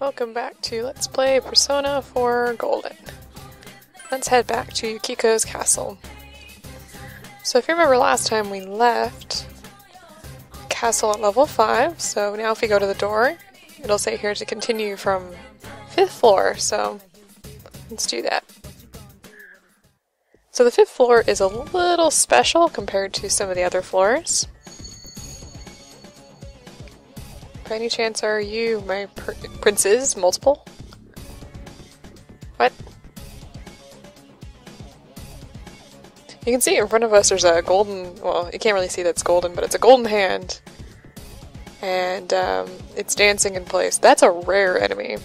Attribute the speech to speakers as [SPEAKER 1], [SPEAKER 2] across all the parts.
[SPEAKER 1] Welcome back to Let's Play Persona 4 Golden. Let's head back to Yukiko's castle. So if you remember last time we left the castle at level 5, so now if we go to the door, it'll say here to continue from 5th floor, so let's do that. So the 5th floor is a little special compared to some of the other floors. By any chance are you my princes? Multiple? What? You can see in front of us there's a golden, well, you can't really see that's golden, but it's a golden hand. And it's dancing in place. That's a rare enemy.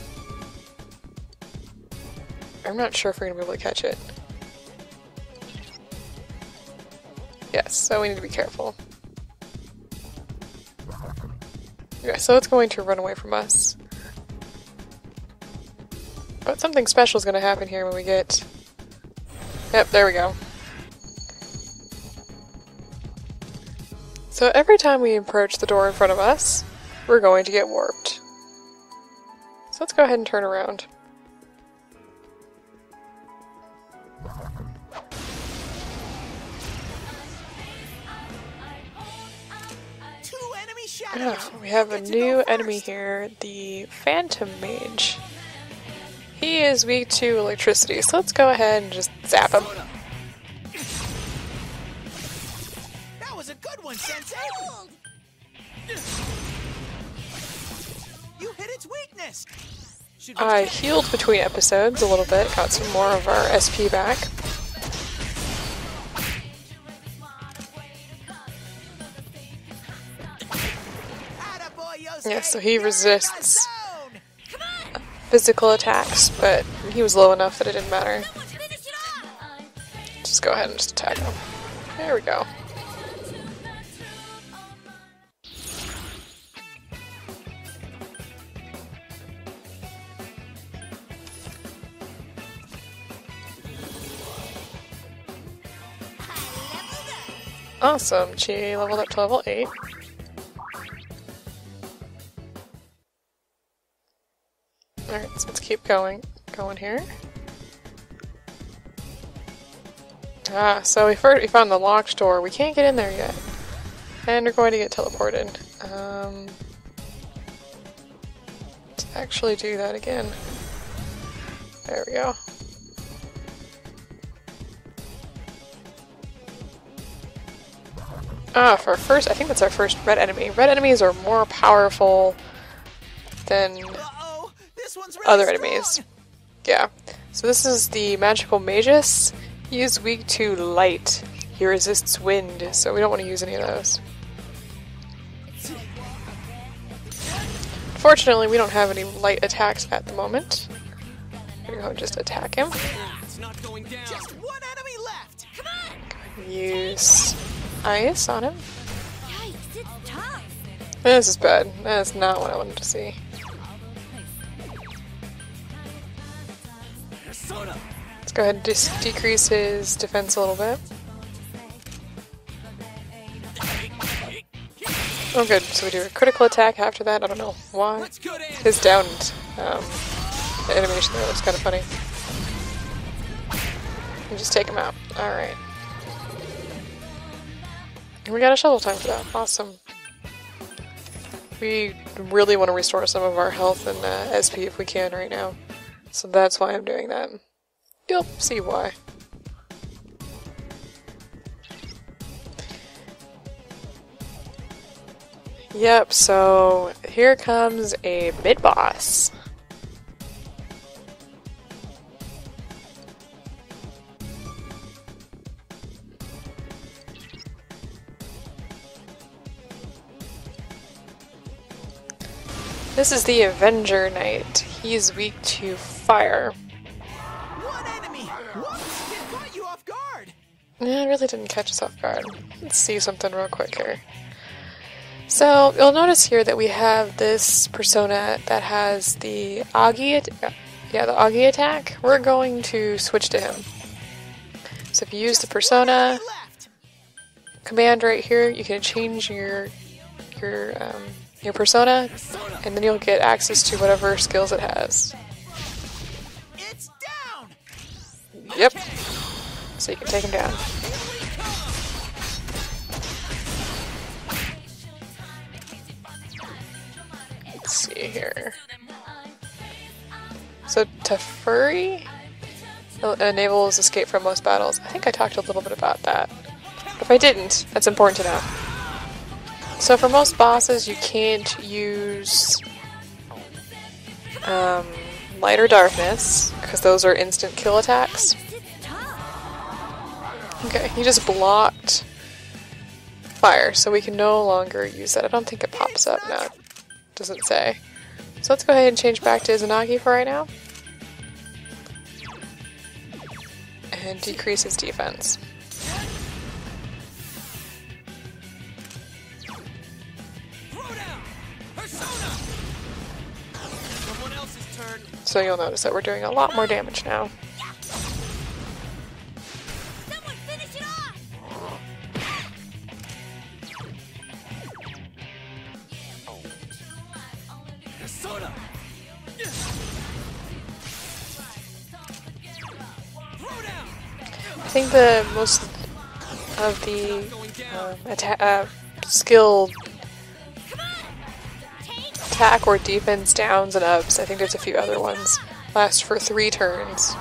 [SPEAKER 1] I'm not sure if we're going to be able to catch it. Yes, so we need to be careful. Yeah, so it's going to run away from us. But something special is going to happen here when we get... Yep, there we go. So every time we approach the door in front of us, we're going to get warped. So let's go ahead and turn around. We have a new enemy here, the Phantom Mage. He is weak to electricity, so let's go ahead and just zap him.
[SPEAKER 2] That was a good one, Sensei! You hit its weakness!
[SPEAKER 1] I healed between episodes a little bit, got some more of our SP back. Yeah, so he resists physical attacks, but he was low enough that it didn't matter. Just go ahead and just attack him. There we go. Awesome, she leveled up to level 8. Alright, so let's keep going here. Ah, so we found the locked door. We can't get in there yet. And we're going to get teleported. Let's actually do that again. There we go. Ah, for our first, I think that's our first red enemy. Red enemies are more powerful than other enemies. Yeah. So this is the magical Magus. He is weak to light. He resists wind, so we don't want to use any of those. Fortunately, we don't have any light attacks at the moment. I'm gonna go and just attack him.
[SPEAKER 2] It's not going down. Just one enemy left. Come on.
[SPEAKER 1] Use ice on him.
[SPEAKER 3] Yikes, it's tough.
[SPEAKER 1] This is bad. That's not what I wanted to see. Let's go ahead and just decrease his defense a little bit. Oh good, so we do a critical attack after that, I don't know why. His downed animation there looks kind of funny. And just take him out. Alright. And we got a shovel time for that. Awesome. We really want to restore some of our health and SP if we can right now. So that's why I'm doing that. You'll see why. Yep, so here comes a mid-boss. This is the Avenger Knight. He's weak to fire.
[SPEAKER 2] One enemy. Whoops! It caught you off guard.
[SPEAKER 1] Yeah, it really didn't catch us off guard. Let's see something real quick here. So, you'll notice here that we have this persona that has the Agi attack. We're going to switch to him. So if you use the persona command right here, you can change your your persona, and then you'll get access to whatever skills it has.
[SPEAKER 2] It's down.
[SPEAKER 1] Yep. So you can take him down. Let's see here. So Tefuri enables escape from most battles. I think I talked a little bit about that. If I didn't, that's important to know. So for most bosses, you can't use light or darkness, because those are instant kill attacks. Okay, he just blocked fire, so we can no longer use that. I don't think it pops up now. It doesn't say. So let's go ahead and change back to Izanagi for right now. And decrease his defense. So you'll notice that we're doing a lot more damage now.
[SPEAKER 3] Someone finish it off!
[SPEAKER 1] I think the most of the skilled attack or defense downs and ups, I think there's a few other ones, last for 3 turns.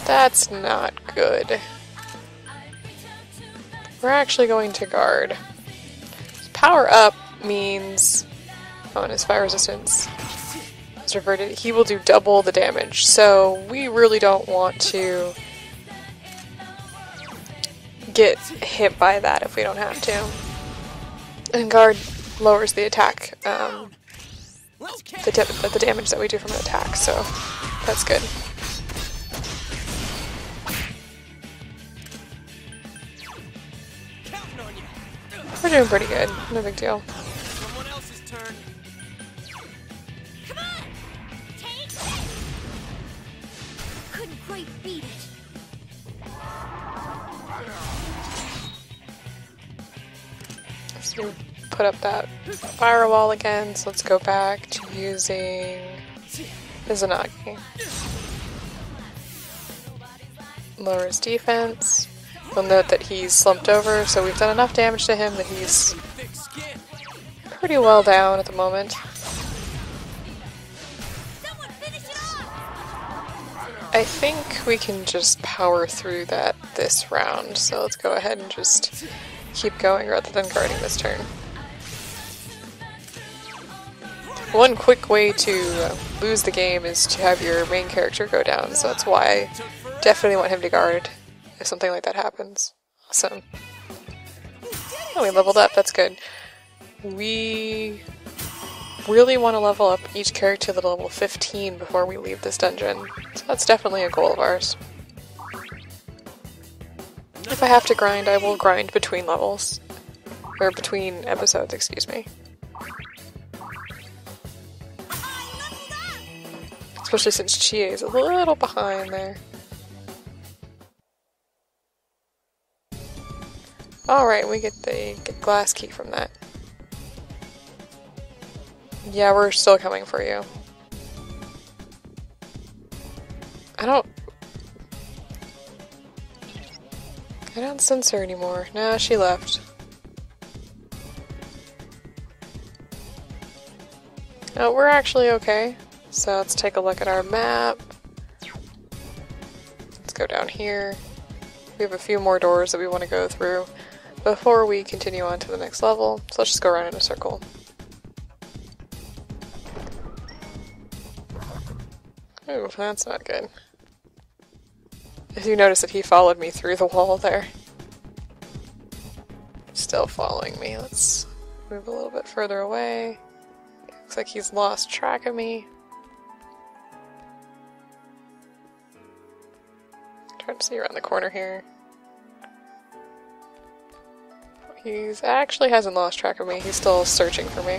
[SPEAKER 1] That's not good. We're actually going to guard. Power up means, oh, and his fire resistance is reverted. He will do double the damage, so we really don't want to get hit by that if we don't have to. And guard lowers the attack, the damage that we do from an attack, so that's good. We're doing pretty good, no big deal.
[SPEAKER 2] Someone else's turn.
[SPEAKER 3] Come on! Take it! Couldn't quite beat it.
[SPEAKER 1] So put up that firewall again, so let's go back to using Izanagi. Lower his defense. You'll note that he's slumped over, so we've done enough damage to him that he's pretty well down at the moment. I think we can just power through that this round, so let's go ahead and just keep going rather than guarding this turn. One quick way to lose the game is to have your main character go down, so that's why I definitely want him to guard if something like that happens. Awesome. Oh, we leveled up, that's good. We really want to level up each character to level 15 before we leave this dungeon, so that's definitely a goal of ours. If I have to grind, I will grind between levels. Or between episodes, excuse me. Especially since Chie is a little behind there. Alright, we get the glass key from that. Yeah, we're still coming for you. I don't sense her anymore. Nah, she left. Oh, we're actually okay. So let's take a look at our map. Let's go down here. We have a few more doors that we want to go through before we continue on to the next level. So let's just go around in a circle. Ooh, that's not good. If you notice that he followed me through the wall there. Still following me. Let's move a little bit further away. Looks like he's lost track of me. Trying to see around the corner here. He's actually hasn't lost track of me. He's still searching for me.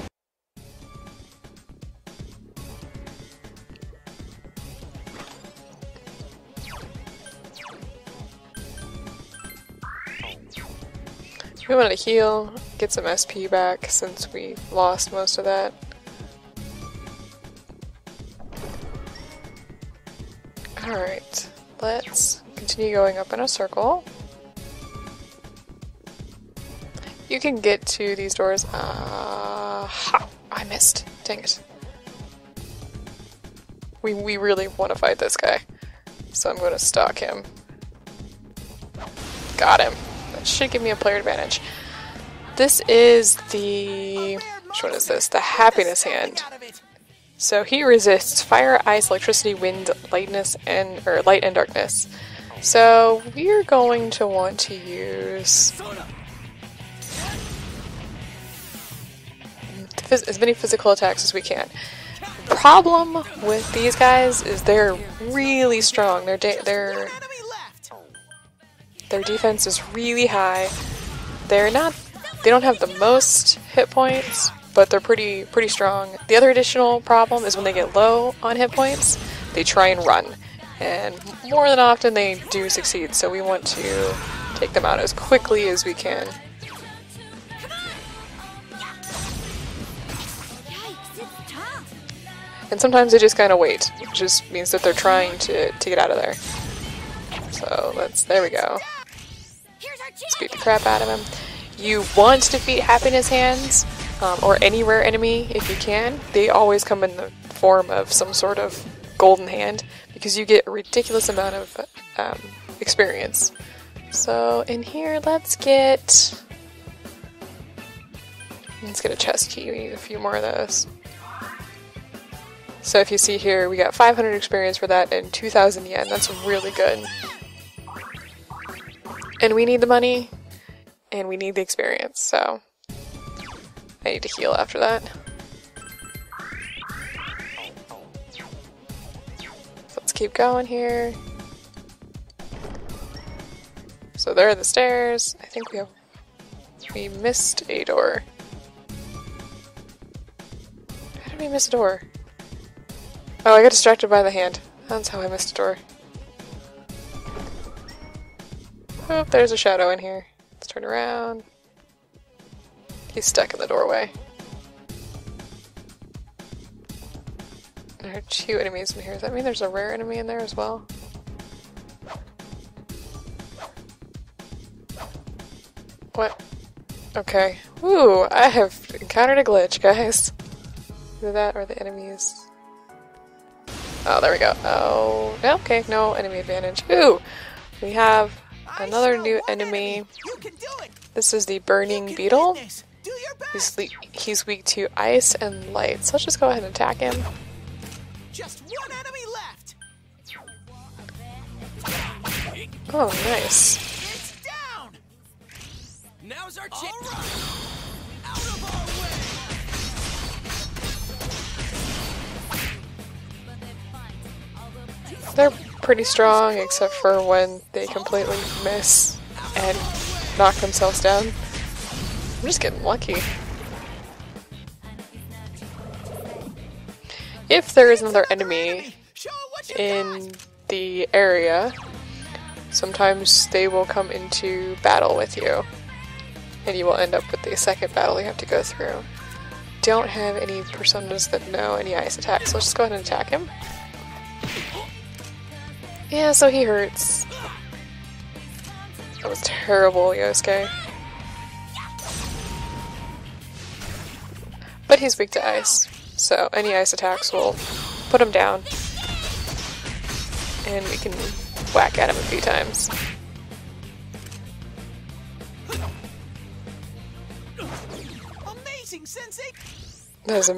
[SPEAKER 1] We wanted to heal. get some SP back since we lost most of that. Alright, let's continue going up in a circle. You can get to these doors. Ha! I missed. Dang it. We really want to fight this guy. So I'm going to stalk him. Got him. That should give me a player advantage. This is the... which one is this? The happiness hand. So he resists fire, ice, electricity, wind, lightness, and light and darkness. So we're going to want to use as many physical attacks as we can. The problem with these guys is they're really strong. Their defense is really high. They don't have the most hit points, but they're pretty strong. The other additional problem is when they get low on hit points, they try and run. And more than often they do succeed, so we want to take them out as quickly as we can. And sometimes they just kind of wait, which just means that they're trying to get out of there. So there we go. Let's beat the crap out of him. You want to defeat happiness hands, or any rare enemy if you can. They always come in the form of some sort of golden hand, because you get a ridiculous amount of experience. So in here, let's get a chest key. We need a few more of those. So if you see here, we got 500 experience for that and 2,000 yen. That's really good. And we need the money, and we need the experience, so I need to heal after that. So let's keep going here. So there are the stairs. I think we missed a door. How did we miss a door? Oh, I got distracted by the hand. That's how I missed a door. Oh, there's a shadow in here. Let's turn around. He's stuck in the doorway. There are 2 enemies in here. Does that mean there's a rare enemy in there as well? What? Okay. Ooh, I have encountered a glitch, guys. Either that or the enemies. Oh, there we go. Oh, okay, no enemy advantage. Ooh! We have another new enemy. This is the Burning Beetle. He's weak to ice and light, so let's just go ahead and attack him.
[SPEAKER 2] Just one enemy left.
[SPEAKER 1] Oh, nice.
[SPEAKER 2] It's down. Now's our chance. Out of our way.
[SPEAKER 1] They're pretty strong, except for when they completely miss and knock themselves down. I'm just getting lucky. If there is another enemy in the area, sometimes they will come into battle with you, and you will end up with the second battle you have to go through. Don't have any personas that know any ice attacks, so let's just go ahead and attack him. Yeah, so he hurts. That was terrible, Yosuke. But he's weak to ice, so any ice attacks will put him down. And we can whack at him a few times.
[SPEAKER 2] Amazing, Sensei.
[SPEAKER 1] That is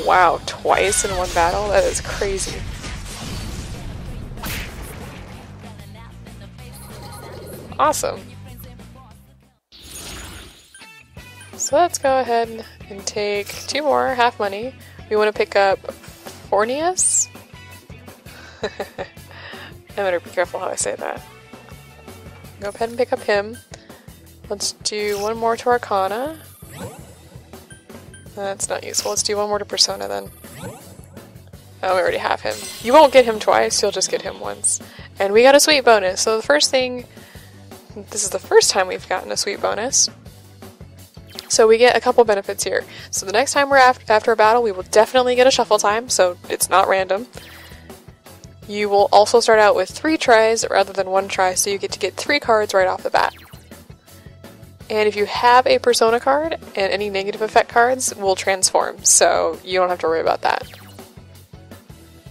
[SPEAKER 1] wow, twice in one battle? That is crazy. Awesome. So let's go ahead and take 2 more, half money. We want to pick up Fornius. I better be careful how I say that. Go ahead and pick up him. Let's do 1 more to Arcana. That's not useful. Let's do 1 more to Persona then. Oh, we already have him. You won't get him twice, you'll just get him once. And we got a sweet bonus. So the first thing... This is the first time we've gotten a sweet bonus. So we get a couple benefits here. So the next time we're after a battle, we will definitely get a shuffle time, so it's not random. You will also start out with 3 tries rather than 1 try, so you get to get 3 cards right off the bat. And if you have a Persona card, and any negative effect cards will transform, so you don't have to worry about that.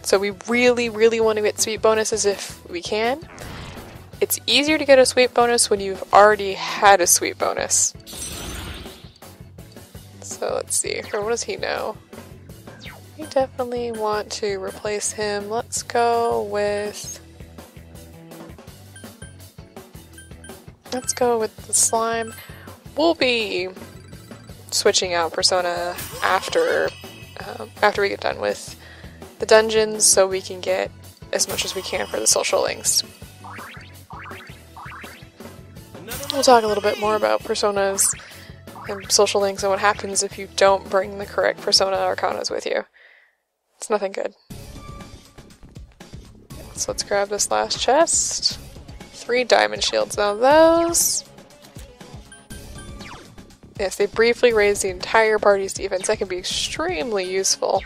[SPEAKER 1] So we really, really want to get sweep bonuses if we can. It's easier to get a sweep bonus when you've already had a sweep bonus. So let's see, what does he know? We definitely want to replace him. Let's go with the slime. We'll be switching out Persona after we get done with the dungeons, so we can get as much as we can for the social links. We'll talk a little bit more about Personas and social links and what happens if you don't bring the correct Persona Arcanas with you. It's nothing good. So let's grab this last chest. 3 diamond shields. Now those... Yes, they briefly raise the entire party's defense. That can be extremely useful.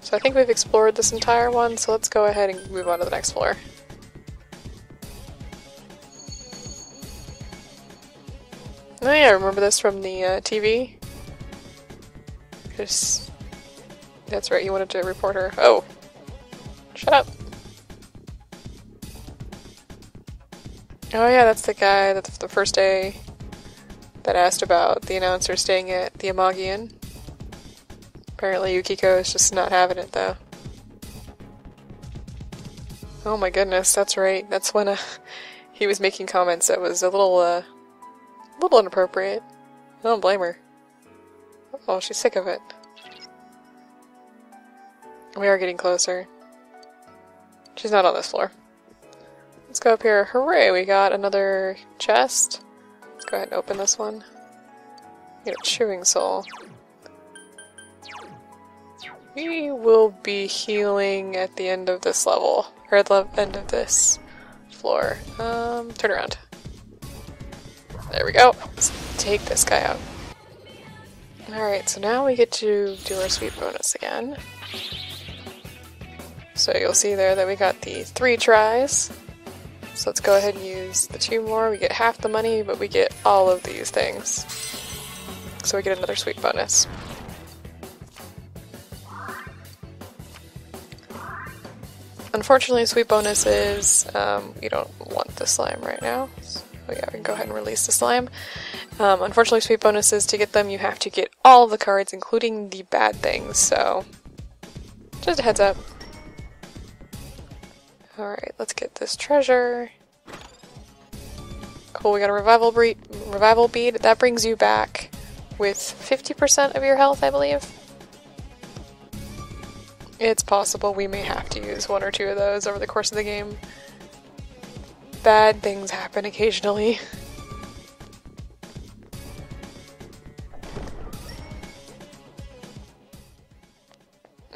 [SPEAKER 1] So I think we've explored this entire one, so let's go ahead and move on to the next floor. Oh yeah, remember this from the TV? That's right, you wanted to report her. Oh! Shut up! Oh yeah, that's the guy that's the first day that asked about the announcer staying at the Amagian. Apparently Yukiko is just not having it though. Oh my goodness, that's right. That's when he was making comments that was a little inappropriate. I don't blame her. Oh, she's sick of it. We are getting closer. She's not on this floor. Let's go up here. Hooray, we got another chest. Let's go ahead and open this one. Get a chewing soul. We will be healing at the end of this level. Or at the end of this floor. Turn around. There we go. Let's take this guy out. Alright, so now we get to do our sweep bonus again. So you'll see there that we got the 3 tries. So let's go ahead and use the 2 more. We get half the money, but we get all of these things. So we get another sweep bonus. Unfortunately, sweep bonuses, we don't want the slime right now. So yeah, we can go ahead and release the slime. Unfortunately, sweep bonuses, to get them, you have to get all of the cards, including the bad things, so just a heads up. Alright, let's get this treasure. Cool, we got a revival bead. That brings you back with 50% of your health, I believe. It's possible we may have to use 1 or 2 of those over the course of the game. Bad things happen occasionally.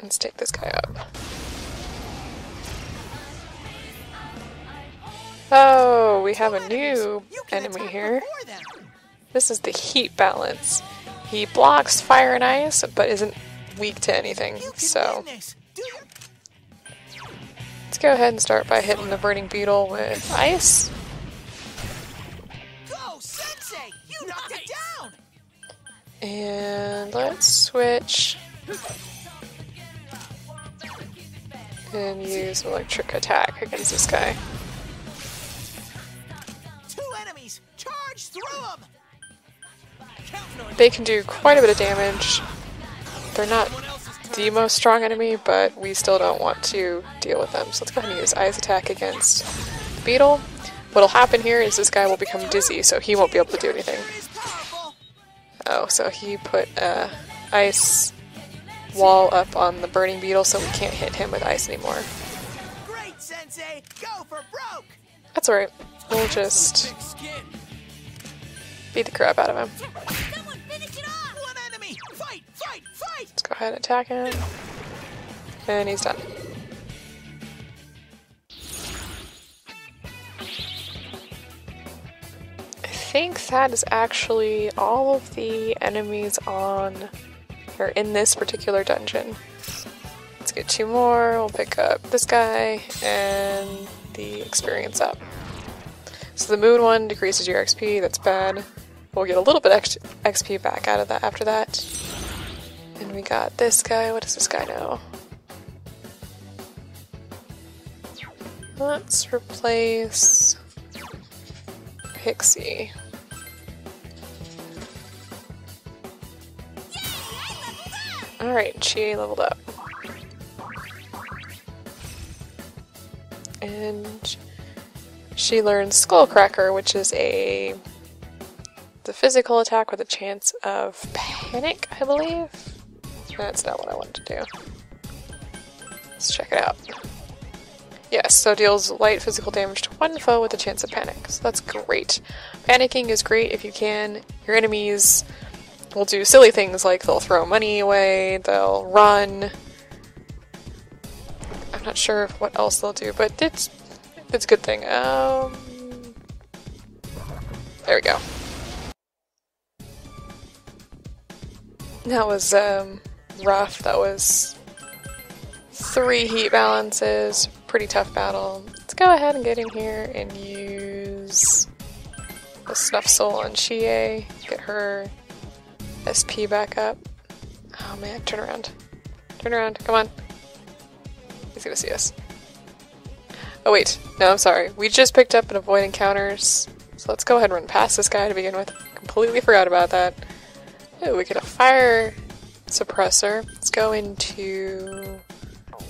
[SPEAKER 1] Let's take this guy up. Oh, we have a new enemy here. This is the heat balance. He blocks fire and ice, but isn't weak to anything, so... Let's go ahead and start by hitting the burning beetle with ice.
[SPEAKER 2] Go, Sensei! You knocked it down!
[SPEAKER 1] And let's switch and use electric attack against this guy.
[SPEAKER 2] 2 enemies! Charge through them!
[SPEAKER 1] They can do quite a bit of damage. They're not the most strong enemy, but we still don't want to deal with them. So let's go ahead and use Ice Attack against the Beetle. What'll happen here is this guy will become dizzy, so he won't be able to do anything. Oh, so he put a ice wall up on the burning beetle, so we can't hit him with ice anymore.
[SPEAKER 2] Great, Sensei! Go for broke!
[SPEAKER 1] That's alright. We'll just beat the crap out of him.
[SPEAKER 3] Someone finish it off!
[SPEAKER 2] 1 enemy! Fight! Fight! Fight!
[SPEAKER 1] Let's go ahead and attack him. And he's done. I think that is actually all of the enemies on, or in this particular dungeon. Let's get 2 more, we'll pick up this guy, and the experience up. So the moon one decreases your XP, that's bad. We'll get a little bit XP back out of that after that. And we got this guy, what does this guy know? Let's replace Pixie. Alright, Chie leveled up. And she learns Skullcracker, which is the physical attack with a chance of panic, I believe. That's not what I wanted to do. Let's check it out. Yes, so deals light physical damage to one foe with a chance of panic. So that's great. Panicking is great if you can. Your enemies will do silly things like they'll throw money away, they'll run. I'm not sure what else they'll do, but it's a good thing. There we go. That was rough. That was 3 heat balances. Pretty tough battle. Let's go ahead and get in here and use the Snuff Soul on Chie. Get her SP back up. Oh man, turn around. Turn around, come on. He's gonna see us. Oh wait, no, I'm sorry. We just picked up an avoid encounters. So let's go ahead and run past this guy to begin with. Completely forgot about that. Oh, we get a fire suppressor. Let's go into...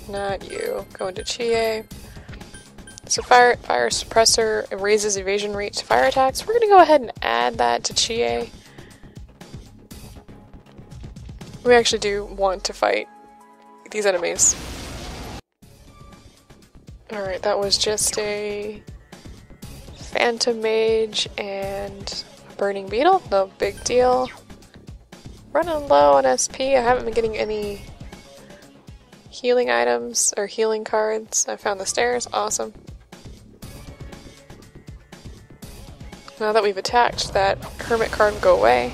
[SPEAKER 1] not you. Go into Chie. So fire suppressor, it raises evasion rate to fire attacks. We're gonna go ahead and add that to Chie. We actually do want to fight these enemies. Alright, that was just a Phantom Mage and a Burning Beetle. No big deal. Running low on SP. I haven't been getting any healing items or healing cards. I found the stairs. Awesome. Now that we've attacked, that hermit card will go away.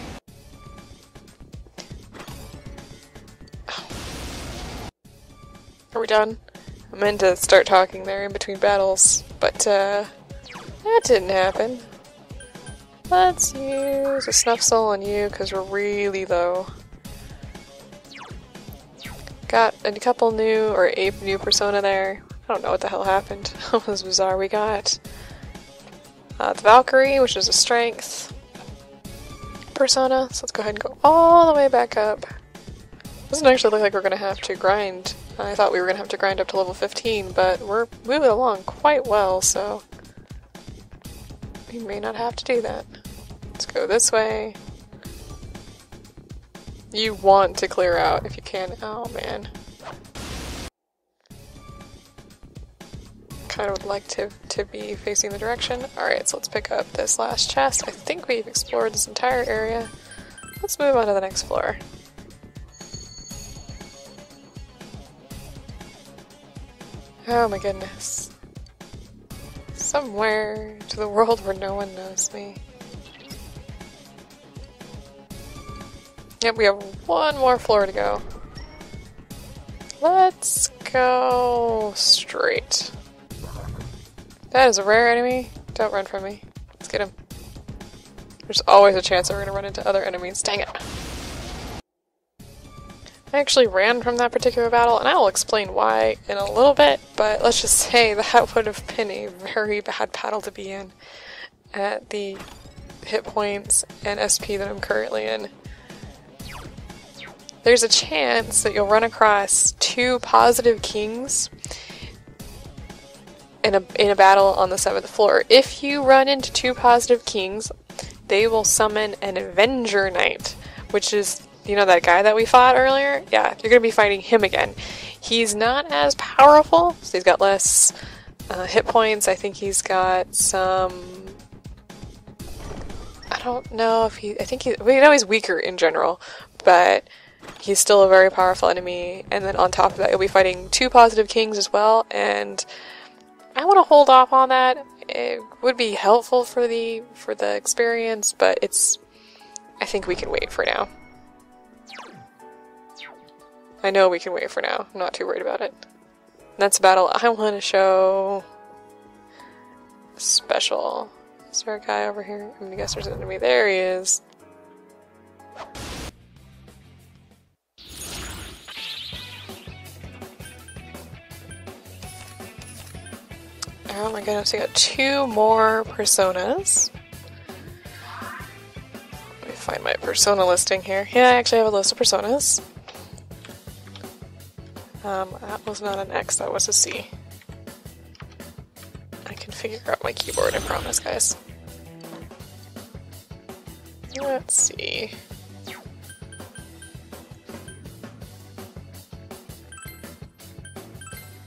[SPEAKER 1] Are we done? I meant to start talking there in between battles, but that didn't happen. Let's use a Snuff Soul on you because we're really low. Got a couple new, or a new persona there. I don't know what the hell happened. It was bizarre. We got the Valkyrie, which is a strength persona. So let's go ahead and go all the way back up. Doesn't actually look like we're going to have to grind. I thought we were going to have to grind up to level 15, but we're moving along quite well, so we may not have to do that. Let's go this way. You want to clear out if you can. Oh man. Kind of would like to be facing the direction. Alright, so let's pick up this last chest. I think we've explored this entire area. Let's move on to the next floor. Oh my goodness. Somewhere to the world where no one knows me. Yep, we have one more floor to go. Let's go straight. That is a rare enemy. Don't run from me. Let's get him. There's always a chance that we're going to run into other enemies. Dang it. I actually ran from that particular battle, and I will explain why in a little bit, but let's just say that would have been a very bad battle to be in at the hit points and SP that I'm currently in. There's a chance that you'll run across 2 positive kings in a battle on the 7th floor. If you run into 2 positive kings, they will summon an Avenger Knight, which is, you know, that guy that we fought earlier? Yeah, you're going to be fighting him again. He's not as powerful, so he's got less hit points. I think he's got some... I don't know if he... we know he's weaker in general, but he's still a very powerful enemy. And then on top of that, you'll be fighting 2 positive kings as well, and I want to hold off on that. It would be helpful for the experience, but I think we can wait for now. I know we can wait for now. I'm not too worried about it. That's a battle I want to show. Special. Is there a guy over here? I'm gonna guess there's an enemy. There he is. Oh my goodness, we got 2 more personas. Let me find my persona listing here. Yeah, I actually have a list of personas. That was not an X, that was a C. I can figure out my keyboard, I promise, guys. Let's see.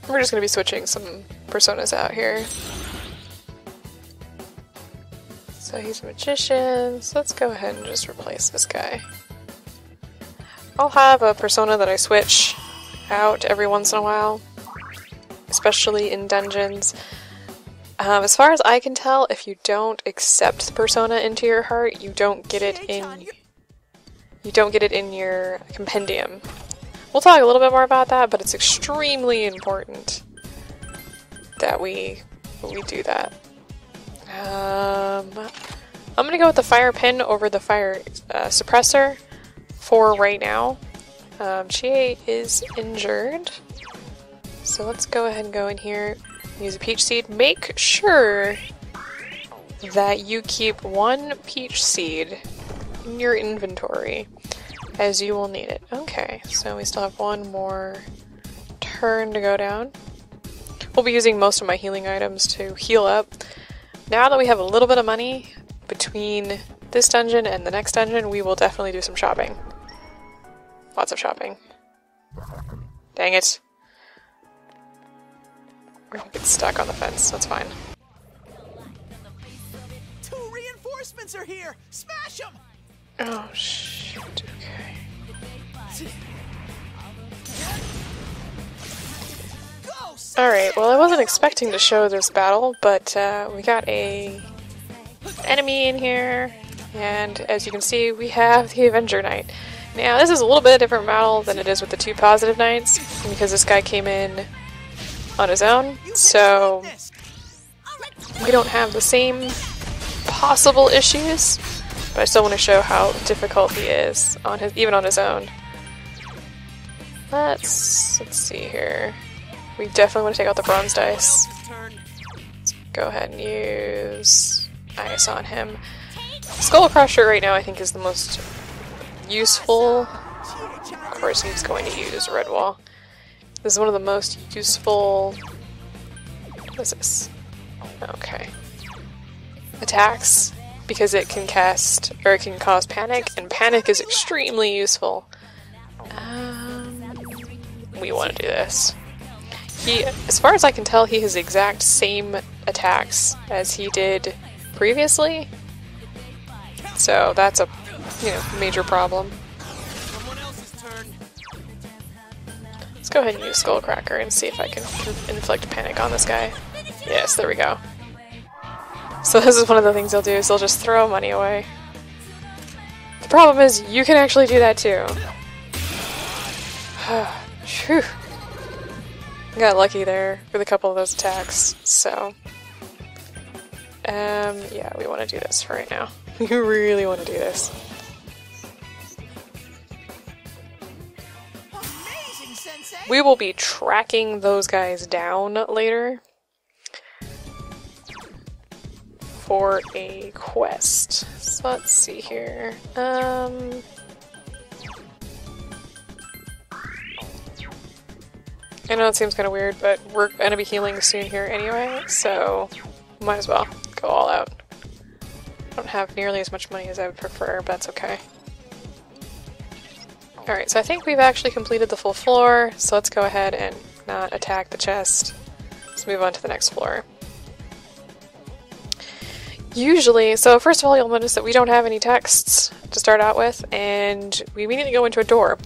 [SPEAKER 1] We're just going to be switching some personas out here. So he's a magician, so let's go ahead and just replace this guy. I'll have a persona that I switch out every once in a while, especially in dungeons. As far as I can tell, if you don't accept the persona into your heart, you don't get it in your compendium. We'll talk a little bit more about that, but it's extremely important that we do that. I'm gonna go with the fire pin over the fire suppressor for right now. Chie is injured, so let's go ahead and go in here. Use a peach seed. Make sure that you keep 1 peach seed in your inventory, as you will need it. Okay, so we still have 1 more turn to go down. We'll be using most of my healing items to heal up. Now that we have a little bit of money between this dungeon and the next dungeon, we will definitely do some shopping. Lots of shopping. Dang it. We're gonna get stuck on the fence, that's fine.
[SPEAKER 2] 2 reinforcements are here! Smash them!
[SPEAKER 1] Oh, shit, okay. Alright, well I wasn't expecting to show this battle, but we got a enemy in here, and as you can see, we have the Avenger Knight. Now, this is a little bit different battle than it is with the 2 positive knights, because this guy came in on his own, so we don't have the same possible issues, but I still want to show how difficult he is on even on his own. Let's see here. We definitely want to take out the bronze dice. Let's go ahead and use ice on him. Skull Crusher right now I think is the most useful. Of course he's going to use Red Wall. This is one of the most useful... What is this? Okay. Attacks, because it can cast, or it can cause panic, and panic is extremely useful. We want to do this. As far as I can tell, he has the exact same attacks as he did previously. So that's a, major problem. Let's go ahead and use Skullcracker and see if I can inflict panic on this guy. Yes, there we go. So this is one of the things they'll do, is they'll just throw money away. The problem is, you can actually do that too. Phew. Got lucky there with a couple of those attacks, so... yeah, we want to do this for right now. We really want to do this. We will be tracking those guys down later for a quest. So let's see here. I know it seems kind of weird, but we're going to be healing soon here anyway, so might as well go all out. I don't have nearly as much money as I would prefer, but that's okay. Alright, so I think we've actually completed the full floor, so let's go ahead and not attack the chest. Let's move on to the next floor. Usually, so first of all, you'll notice that we don't have any texts to start out with, and we immediately go into a door.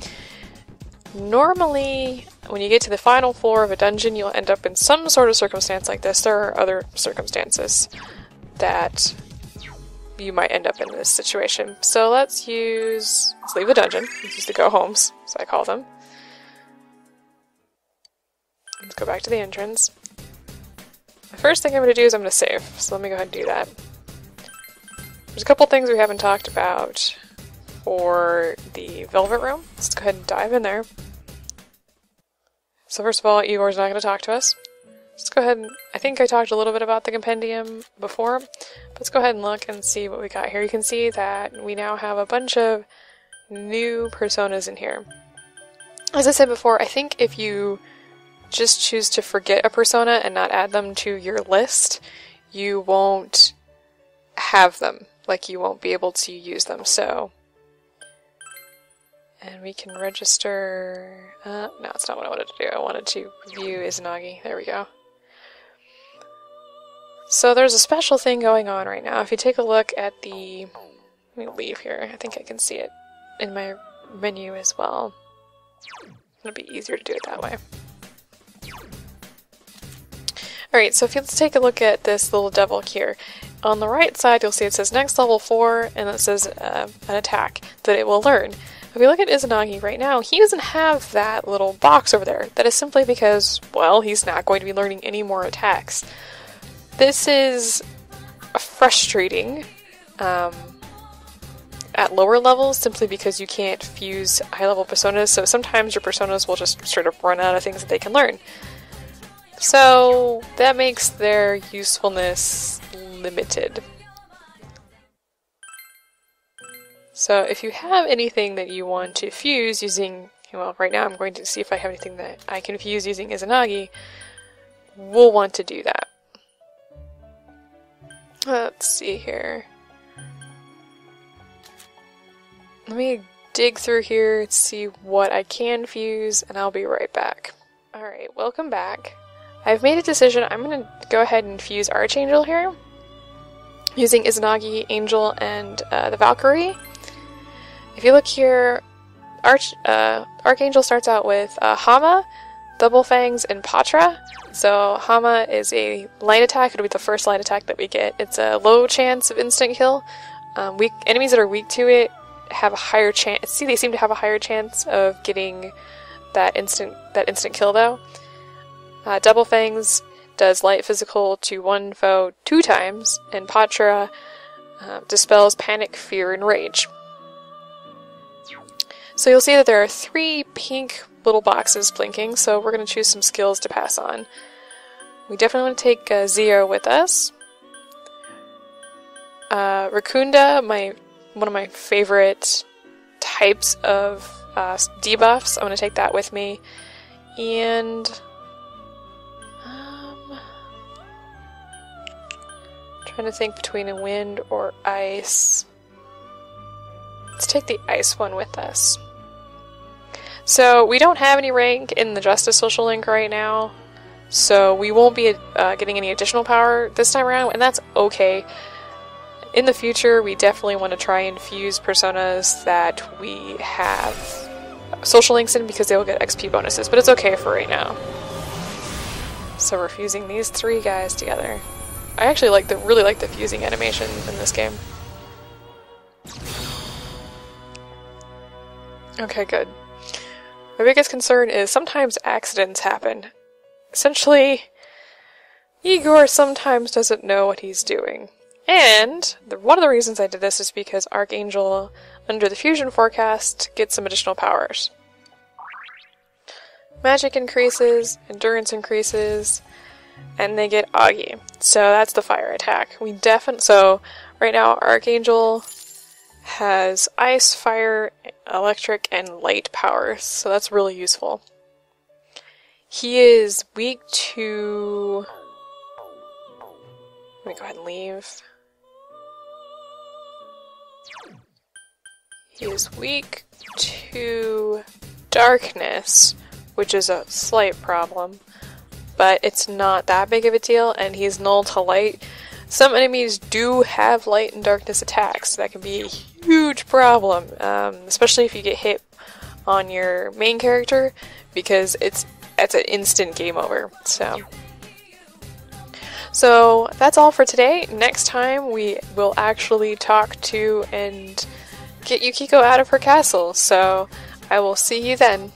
[SPEAKER 1] Normally, when you get to the final floor of a dungeon, you'll end up in some sort of circumstance like this. There are other circumstances that you might end up in this situation. So let's leave the dungeon. Let's use the go homes, as I call them. Let's go back to the entrance. The first thing I'm going to do is I'm going to save, so let me go ahead and do that. There's a couple things we haven't talked about for the Velvet Room. Let's go ahead and dive in there. So first of all, Igor's not going to talk to us. Let's go ahead and, I think I talked a little bit about the compendium before, but let's go ahead and look and see what we got here. You can see that we now have a bunch of new personas in here. As I said before, I think if you just choose to forget a persona and not add them to your list, you won't have them. Like, you won't be able to use them, so... And we can register... no, that's not what I wanted to do. I wanted to view Izanagi. There we go. So there's a special thing going on right now. If you take a look at the... Let me leave here. I think I can see it in my menu as well. It'll be easier to do it that way. Alright, so if you let's take a look at this little devil here. On the right side, you'll see it says next level 4, and it says an attack that it will learn. If we look at Izanagi right now, he doesn't have that little box over there. That is simply because, well, he's not going to be learning any more attacks. This is frustrating at lower levels, simply because you can't fuse high-level personas, so sometimes your personas will just sort of run out of things that they can learn. So that makes their usefulness limited. So if you have anything that you want to fuse using, well, right now I'm going to see if I have anything that I can fuse using Izanagi, we'll want to do that. Let's see here. Let me dig through here and see what I can fuse, and I'll be right back. Alright, welcome back. I've made a decision. I'm going to go ahead and fuse Archangel here, using Izanagi, Angel, and the Valkyrie. If you look here, Archangel starts out with Hama, Double Fangs, and Patra. So Hama is a light attack. It'll be the first light attack that we get. It's a low chance of instant kill. Enemies that are weak to it have a higher chance. See, they seem to have a higher chance of getting that instant kill though. Double Fangs does light physical to one foe 2 times, and Patra dispels panic, fear, and rage. So you'll see that there are 3 pink little boxes blinking, so we're going to choose some skills to pass on. We definitely want to take Zio with us. Rakunda, one of my favorite types of debuffs, I'm going to take that with me. And trying to think between a wind or ice. Let's take the ice one with us. So we don't have any rank in the Justice Social Link right now, so we won't be getting any additional power this time around, and that's okay. In the future, we definitely want to try and fuse personas that we have social links in, because they will get XP bonuses, but it's okay for right now. So we're fusing these 3 guys together. I actually really like the fusing animation in this game. Okay, good. My biggest concern is sometimes accidents happen. Essentially, Igor sometimes doesn't know what he's doing. And one of the reasons I did this is because Archangel, under the fusion forecast, gets some additional powers. Magic increases, endurance increases, and they get Augie. So that's the fire attack. So right now Archangel has ice, fire, electric, and light powers, so that's really useful. He is weak to... Let me go ahead and leave. He is weak to darkness, which is a slight problem, but it's not that big of a deal, and he's null to light. Some enemies do have light and darkness attacks. That can be a huge problem, especially if you get hit on your main character, because it's it's an instant game over. So that's all for today. Next time we will actually talk to and get Yukiko out of her castle. So I will see you then.